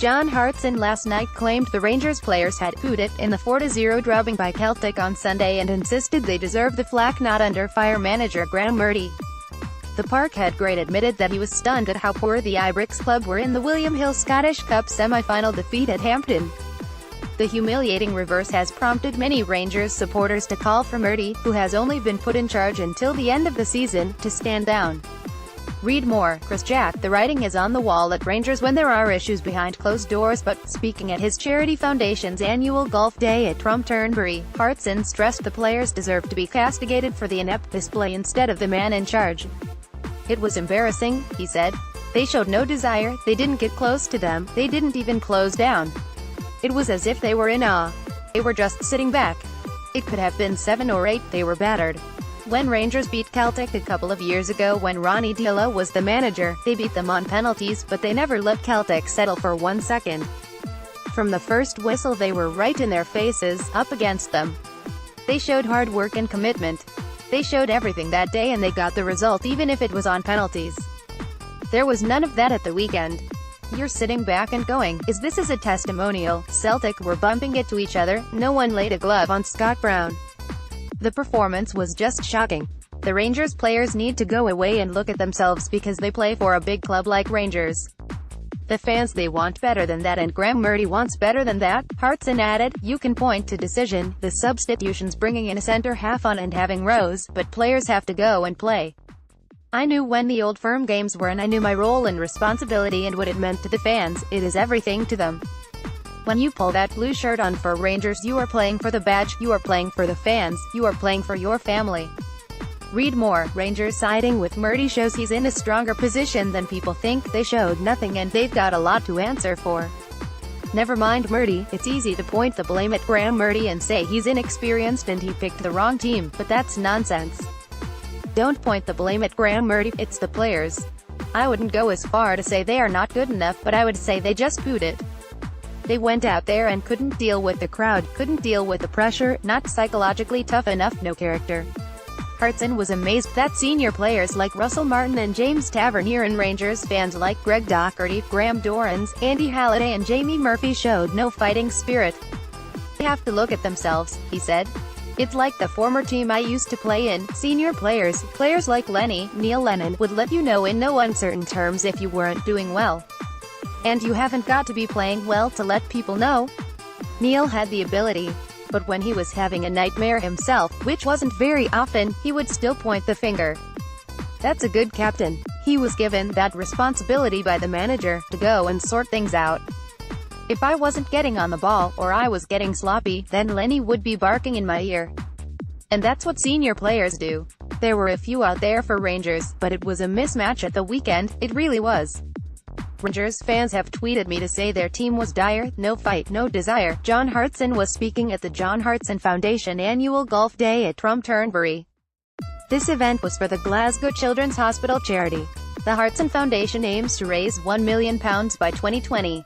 John Hartson last night claimed the Rangers players had pooed it in the 4-0 drubbing by Celtic on Sunday and insisted they deserved the flak not under fire manager Graeme Murty. The Parkhead great admitted that he was stunned at how poor the Ibrox club were in the William Hill Scottish Cup semi-final defeat at Hampden. The humiliating reverse has prompted many Rangers supporters to call for Murty, who has only been put in charge until the end of the season, to stand down. Read more, Chris Jack. The writing is on the wall at Rangers when there are issues behind closed doors, but, speaking at his charity foundation's annual golf day at Turnberry, Hartson stressed the players deserve to be castigated for the inept display instead of the man in charge. "It was embarrassing," he said. "They showed no desire, they didn't get close to them, they didn't even close down. It was as if they were in awe. They were just sitting back. It could have been 7 or 8, they were battered." When Rangers beat Celtic a couple of years ago when Ronnie Deila was the manager, they beat them on penalties, but they never let Celtic settle for 1 second. From the first whistle they were right in their faces, up against them. They showed hard work and commitment. They showed everything that day and they got the result even if it was on penalties. There was none of that at the weekend. You're sitting back and going, "Is this as a testimonial?" Celtic were bumping it to each other, no one laid a glove on Scott Brown. The performance was just shocking. The Rangers players need to go away and look at themselves because they play for a big club like Rangers. The fans, they want better than that, and Graeme Murty wants better than that, Hartson added. "You can point to decision, the substitutions, bringing in a centre-half on and having Rose, but players have to go and play. I knew when the Old Firm games were and I knew my role and responsibility and what it meant to the fans. It is everything to them. When you pull that blue shirt on for Rangers, you are playing for the badge, you are playing for the fans, you are playing for your family." Read more. Rangers siding with Murty shows he's in a stronger position than people think. They showed nothing and they've got a lot to answer for. Never mind Murty, it's easy to point the blame at Graeme Murty and say he's inexperienced and he picked the wrong team, but that's nonsense. Don't point the blame at Graeme Murty, it's the players. I wouldn't go as far to say they are not good enough, but I would say they just pooed it. They went out there and couldn't deal with the crowd, couldn't deal with the pressure, not psychologically tough enough, no character. Hartson was amazed that senior players like Russell Martin and James Tavernier and Rangers fans like Greg Docherty, Graham Dorrans, Andy Halliday and Jamie Murphy showed no fighting spirit. "They have to look at themselves," he said. "It's like the former team I used to play in. Senior players like Neil Lennon, would let you know in no uncertain terms if you weren't doing well. And you haven't got to be playing well to let people know." Neil had the ability. But when he was having a nightmare himself, which wasn't very often, he would still point the finger. That's a good captain. He was given that responsibility by the manager, to go and sort things out. If I wasn't getting on the ball, or I was getting sloppy, then Lenny would be barking in my ear. And that's what senior players do. There were a few out there for Rangers, but it was a mismatch at the weekend, it really was. Rangers fans have tweeted me to say their team was dire, no fight, no desire. John Hartson was speaking at the John Hartson Foundation annual golf day at Turnberry. This event was for the Glasgow Children's Hospital charity. The Hartson Foundation aims to raise £1 million by 2020.